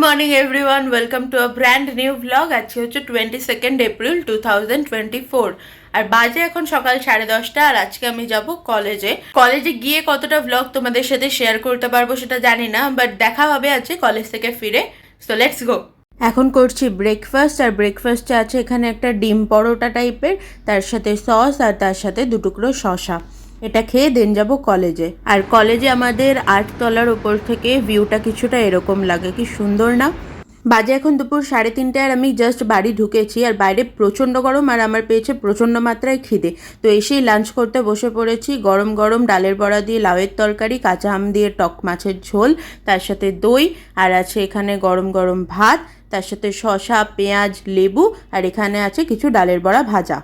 Morning everyone, welcome to a brand new blog. আজকে হচ্ছে 22 April 2024 আর বাজে এখন সকাল 10:30। আর আজকে আমি যাব কলেজে গিয়ে কতটা ব্লগ তোমাদের সাথে শেয়ার করতে পারবো সেটা জানি না, বাট দেখা হবে আজকে কলেজ থেকে ফিরে। So let's go. এখন করছি ব্রেকফাস্ট, আর ব্রেকফাস্টে আছে এখানে একটা ডিম পরোটা টাইপের, তার সাথে সস আর তার সাথে 2 টুকরো শসা। এটা খেয়ে দেন যাব কলেজে। আর কলেজে আমাদের 8 তলার উপর থেকে ভিউটা কিছুটা এরকম লাগে, কি সুন্দর না? বাজে এখন দুপুর 3:30 আর আমি জাস্ট বাড়ি ঢুকেছি। আর বাইরে প্রচণ্ড গরম আর আমার পেয়েছে প্রচণ্ড মাত্রায় খিদে। তো এসেই লাঞ্চ করতে বসে পড়েছি। গরম গরম ডালের বড়া দিয়ে লাউয়ের তরকারি, কাঁচা আম দিয়ে টক মাছের ঝোল, তার সাথে দই, আর আছে এখানে গরম গরম ভাত, তার সাথে শসা, পেঁয়াজ, লেবু, আর এখানে আছে কিছু ডালের বড়া ভাজা।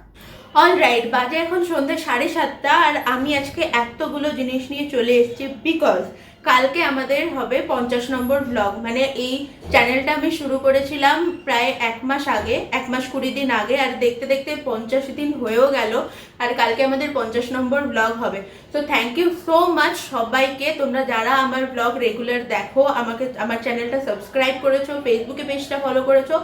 অলরাইট, বাজে এখন সন্ধ্যে 7:30 আর আমি আজকে এতগুলো জিনিস নিয়ে চলে এসেছি বিকজ কালকে আমাদের হবে 50 নম্বর ব্লগ। মানে এই চ্যানেলটা আমি শুরু করেছিলাম প্রায় 1 মাস আগে, 1 মাস 20 দিন আগে, আর দেখতে দেখতে 50 দিন হয়েও গেল। আর কালকে আমাদের 50 নম্বর ব্লগ হবে। তো থ্যাংক ইউ সো মাচ সবাইকে, তোমরা যারা আমার ব্লগ রেগুলার দেখো, আমার চ্যানেলটা সাবস্ক্রাইব করেছো, ফেসবুকে পেজটা ফলো করেছো।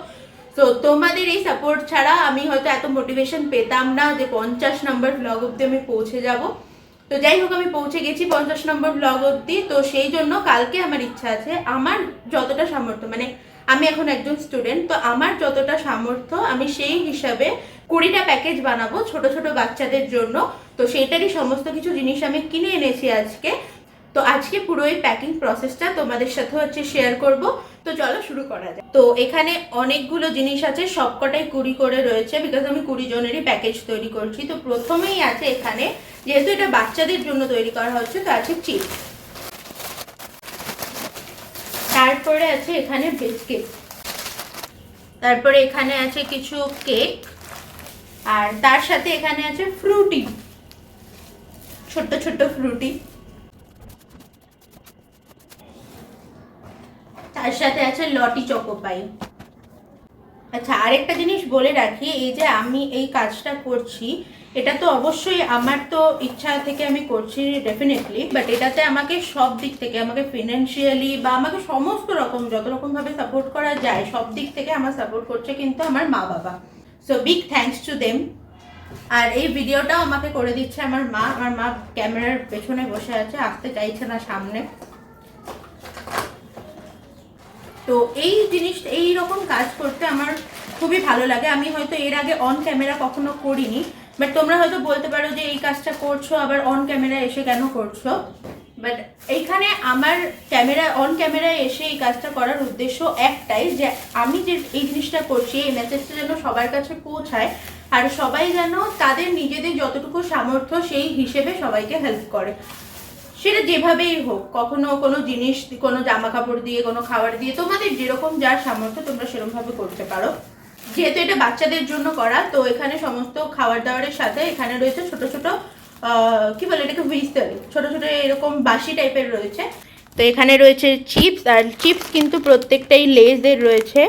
তো তোমাদের এই সাপোর্ট ছাড়া আমি হয়তো এত মোটিভেশন পেতাম না যে 50 নম্বর ব্লগ অব্দি আমি পৌঁছে যাব। তো যাই হোক, আমি পৌঁছে গেছি 50 নম্বর ব্লগ অব্দি। তো সেই জন্য কালকে আমার ইচ্ছা আছে, আমার যতটা সামর্থ্য, মানে আমি এখন একজন স্টুডেন্ট, তো আমার যতটা সামর্থ্য আমি সেই হিসাবে 20টা প্যাকেজ বানাবো ছোট ছোট বাচ্চাদের জন্য। তো সেইটারই সমস্ত কিছু জিনিস আমি কিনে এনেছি আজকে। তো আজকে পুরো এই প্যাকিং প্রসেসটা তোমাদের সাথে হচ্ছে শেয়ার করব। তো চলো শুরু করা যায়। তো এখানে অনেকগুলো জিনিস আছে, সবকটাই 20 করে রয়েছে, বিকজ আমি 20 জনেরই প্যাকেজ তৈরি করছি। তো প্রথমেই আছে এখানে, যেহেতু এটা বাচ্চাদের জন্য তৈরি করা হচ্ছে, তো আছে চিপস, তারপরে আছে এখানে বিস্কিট, তারপরে এখানে আছে কিছু কেক, আর তার সাথে এখানে আছে ফ্রুটি, ছোট্ট ছোট্ট ফ্রুটি, তার সাথে আছে লটি চকোপাই। আচ্ছা, আরেকটা জিনিস বলে রাখি, এই যে আমি এই কাজটা করছি, এটা তো অবশ্যই আমার তো ইচ্ছা থেকে আমি করছি ডেফিনেটলি, বাট এটাতে আমাকে সব দিক থেকে, আমাকে ফিনান্সিয়ালি বা আমাকে সমস্ত রকম যত রকম ভাবে সাপোর্ট করা যায় সব দিক থেকে আমার সাপোর্ট করছে কিন্তু আমার মা বাবা। So big thanks to them. আর এই ভিডিওটাও আমাকে করে দিচ্ছে আমার মা। আমার মা ক্যামেরার পেছনে বসে আছে, আসতে চাইছে না সামনে। তো এই জিনিসটা, এই রকম কাজ করতে আমার খুবই ভালো লাগে। আমি হয়তো এর আগে অন ক্যামেরা কখনো করিনি, বাট তোমরা হয়তো বলতে পারো যে এই কাজটা করছো আবার অন ক্যামেরা এসে কেন করছো, বাট এইখানে আমার অন ক্যামেরায় এসে এই কাজটা করার উদ্দেশ্য একটাই, যে আমি যে এই জিনিসটা করছি এই মেসেজটা যেন সবার কাছে পৌঁছায়, আর সবাই যেন তাদের নিজেদের যতটুকু সামর্থ্য সেই হিসেবে সবাইকে হেল্প করে, সেটা যেভাবেই হোক। কখনো কোনো জিনিস, কোনো জামা কাপড় দিয়ে, কোনো খাবার দিয়ে, তোমাদের যেরকম যার সামর্থ্য তোমরা সেরকম ভাবে করতে পারো। যেহেতু এটা বাচ্চাদের জন্য করা, তো এখানে সমস্ত খাবার দাবারের সাথে এখানে রয়েছে ছোট ছোট কি বলে এটাকে, হুইসেল, ছোট ছোট এরকম বাসি টাইপের রয়েছে। তো এখানে রয়েছে চিপস, আর চিপস কিন্তু প্রত্যেকটাই লেজের রয়েছে।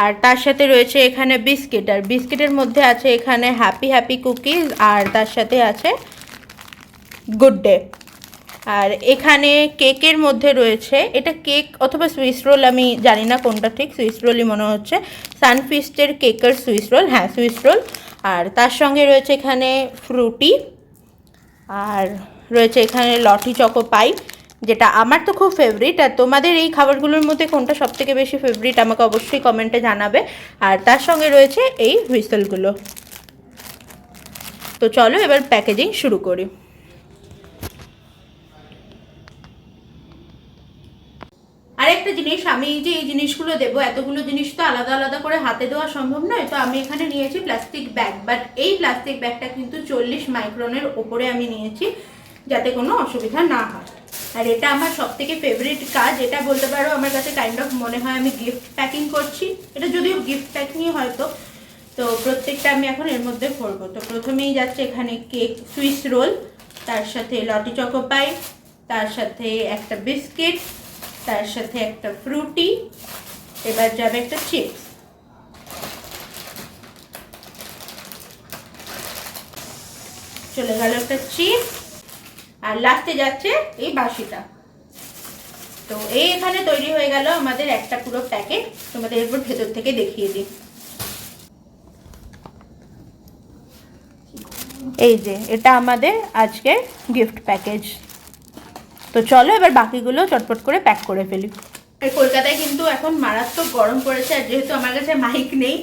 আর তার সাথে রয়েছে এখানে বিস্কিট, আর বিস্কিটের মধ্যে আছে এখানে হ্যাপি হ্যাপি কুকিজ, আর তার সাথে আছে গুড ডে। আর এখানে কেকের মধ্যে রয়েছে, এটা কেক অথবা সুইস রোল, আমি জানি না কোনটা ঠিক, সুইস রোলই মনে হচ্ছে, সানফিস্টের কেকের সুইস রোল, হ্যাঁ সুইস রোল। আর তার সঙ্গে রয়েছে এখানে ফ্রুটি, আর রয়েছে এখানে লটি চকো পাই, যেটা আমার তো খুব ফেভারিট। আর তোমাদের এই খাবারগুলোর মধ্যে কোনটা সবথেকে বেশি ফেভারিট আমাকে অবশ্যই কমেন্টে জানাবে। আর তার সঙ্গে রয়েছে এই হুইসেলগুলো। তো চলো এবার প্যাকেজিং শুরু করি। আরেকটা জিনিস, আমি যে এই জিনিসগুলো দেবো, এতগুলো জিনিস তো আলাদা আলাদা করে হাতে দেওয়া সম্ভব নয়, তো আমি এখানে নিয়েছি প্লাস্টিক ব্যাগ, বাট এই প্লাস্টিক ব্যাগটা কিন্তু 40 মাইক্রনের ওপরে আমি নিয়েছি, যাতে কোনো অসুবিধা না হয়। আর এটা আমার সব থেকে ফেভারিট কাজ, এটা বলতে পারো আমার কাছে কাইন্ড অফ মনে হয় আমি গিফট প্যাকিং করছি। এটা যদিও গিফট প্যাকিংই হয়তো। তো প্রত্যেকটা আমি এখন এর মধ্যে ভরবো। তো প্রথমেই যাচ্ছে এখানে কেক, সুইস রোল, তার সাথে লটি চকো পাই, তার সাথে একটা বিস্কিট, তার সাথে একটা ফ্রুটি, এবার যাবে একটা চিপস, চলে গেল একটা চিপস, আর লাস্টে যাচ্ছে এই বাসিটা। তো এই এখানে তৈরি হয়ে গেল আমাদের একটা পুরো প্যাকেট। তোমাদের এরপর ভেতর থেকে দেখিয়ে দিই। এই যে এটা আমাদের আজকের গিফট প্যাকেজ। তো চলো এবার বাকিগুলো চটপট করে প্যাক করে ফেলি। কলকাতায় কিন্তু এখন মারাত্মক গরম পড়েছে, আর যেহেতু আমার কাছে মাইক নেই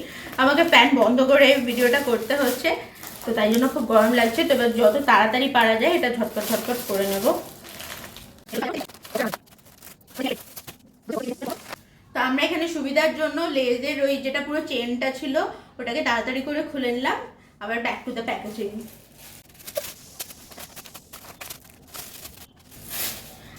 আমাকে ফ্যান বন্ধ করে ভিডিওটা করতে হচ্ছে, তো তাই জন্য খুব গরম লাগছে। তো এবার যত তাড়াতাড়ি পারা যায় এটা ঝটপট ঝটপট করে নেব। তো আমরা এখানে সুবিধার জন্য লেজের ওই যেটা পুরো চেনটা ছিল ওটাকে তাড়াতাড়ি করে খুলে নিলাম। আবার ব্যাক টু দ্য প্যাকেজিং।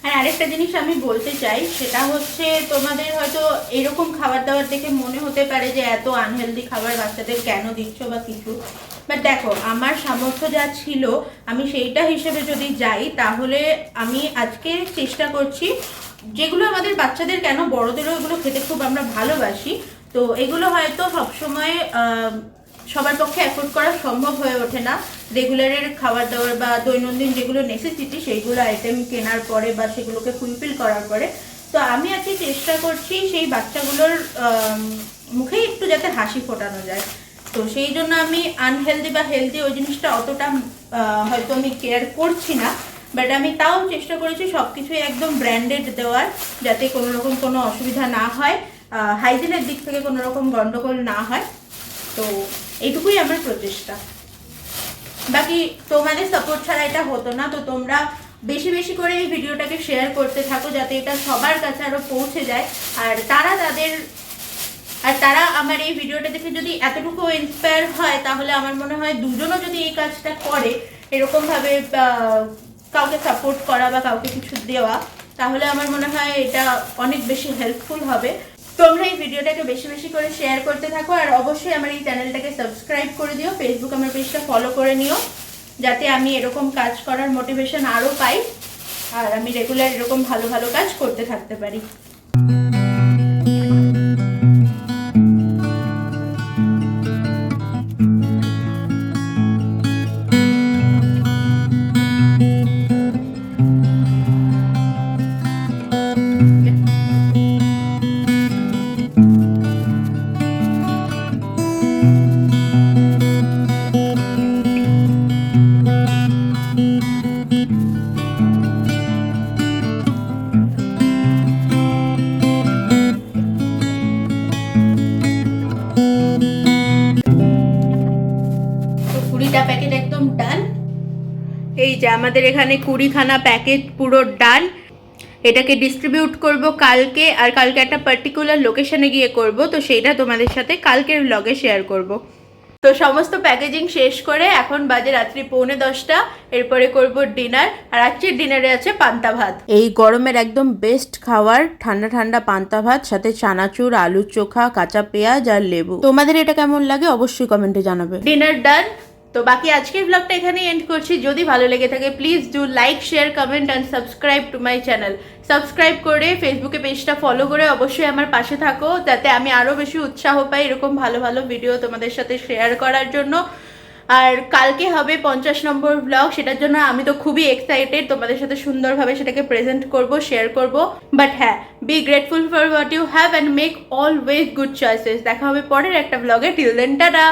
আর আরেকটা জিনিস আমি বলতে চাই, সেটা হচ্ছে তোমাদের হয়তো এরকম খাবার দাবার দেখে মনে হতে পারে যে এত আনহেলদি খাবার বাচ্চাদের কেন দিচ্ছ বা কিছু, বাট দেখো আমার সামর্থ্য যা ছিল আমি সেইটা হিসেবে যদি যাই তাহলে আমি আজকে চেষ্টা করছি যেগুলো আমাদের বাচ্চাদের কেন বড়দেরও এগুলো খেতে খুব আমরা ভালোবাসি, তো এগুলো হয়তো সবসময় সবার পক্ষে অ্যাফোর্ড করা সম্ভব হয়ে ওঠে না। রেগুলারের খাবার দাবার বা দৈনন্দিন যেগুলো নেসেসিটি সেইগুলো আইটেম কেনার পরে বা সেগুলোকে ফুলফিল করার পরে, তো আমি আজকে চেষ্টা করছি সেই বাচ্চাগুলোর মুখেই একটু যাতে হাসি ফোটানো যায়। তো সেই জন্য আমি আনহেলদি বা হেলদি ওই জিনিসটা অতটা হয়তো আমি কেয়ার করছি না, বাট আমি তাও চেষ্টা করেছি সব কিছুই একদম ব্র্যান্ডেড দেওয়ার, যাতে কোনো রকম কোনো অসুবিধা না হয়, হাইজিনের দিক থেকে কোনো রকম গন্ডগোল না হয়। তো এইটুকুই আমার প্রচেষ্টা। বাকি তোমাদের সাপোর্ট ছাড়া এটা হতো না, তো তোমরা বেশি বেশি করে এই ভিডিওটাকে শেয়ার করতে থাকো যাতে এটা সবার কাছে আরো পৌঁছে যায়। আর তারা আমার এই ভিডিওটা দেখে যদি এতটুকু ইন্সপায়ার হয় তাহলে আমার মনে হয় দুজনও যদি এই কাজটা করে, এরকমভাবে কাউকে সাপোর্ট করা বা কাউকে কিছু দেওয়া, তাহলে আমার মনে হয় এটা অনেক বেশি হেল্পফুল হবে। তোমরা এই ভিডিওটাকে বেশি বেশি করে শেয়ার করতে থাকো, আর অবশ্যই আমার এই চ্যানেলটাকে সাবস্ক্রাইব করে দিও, ফেসবুক আমার পেজটা ফলো করে নিও, যাতে আমি এরকম কাজ করার মোটিভেশন আরও পাই আর আমি রেগুলার এরকম ভালো ভালো কাজ করতে থাকতে পারি। প্যাকেট একদম ডান। এই যে আমাদের এখানে 20খানা প্যাকেট পুরো ডান। এটাকে ডিস্ট্রিবিউট করব কালকে, আর কালকে একটা পার্টিকুলার লোকেশনে গিয়ে করব, তো সেইটা তোমাদের সাথে কালকের ব্লগে শেয়ার করব। তো সমস্ত প্যাকেজিং শেষ করে এখন বাজে রাত্রি 9:45, এরপরে করব ডিনার, আর আজকের ডিনারে আছে পান্তা ভাত। এই গরমের একদম বেস্ট খাবার ঠান্ডা ঠান্ডা পান্তা ভাত, সাথে চানাচুর, আলু চোখা, কাঁচা পেঁয়াজ আর লেবু। তোমাদের এটা কেমন লাগে অবশ্যই কমেন্টে জানাবে। ডিনার ডান। তো বাকি আজকের ব্লগটা এখানেই এন্ড করছি। যদি ভালো লেগে থাকে please do like, share, comment and subscribe to my channel. Subscribe করে ফেসবুকে পেজটা ফলো করে অবশ্যই আমার পাশে থাকো, যাতে আমি আরও বেশি উৎসাহ পাই এরকম ভালো ভালো ভিডিও তোমাদের সাথে শেয়ার করার জন্য। আর কালকে হবে 50 নম্বর ব্লগ, সেটার জন্য আমি তো খুবই এক্সাইটেড, তোমাদের সাথে সুন্দরভাবে সেটাকে প্রেজেন্ট করব, শেয়ার করব। বাট হ্যাঁ, be grateful for what you have and make always good choices. দেখা হবে পরের একটা ব্লগে। Till then tata.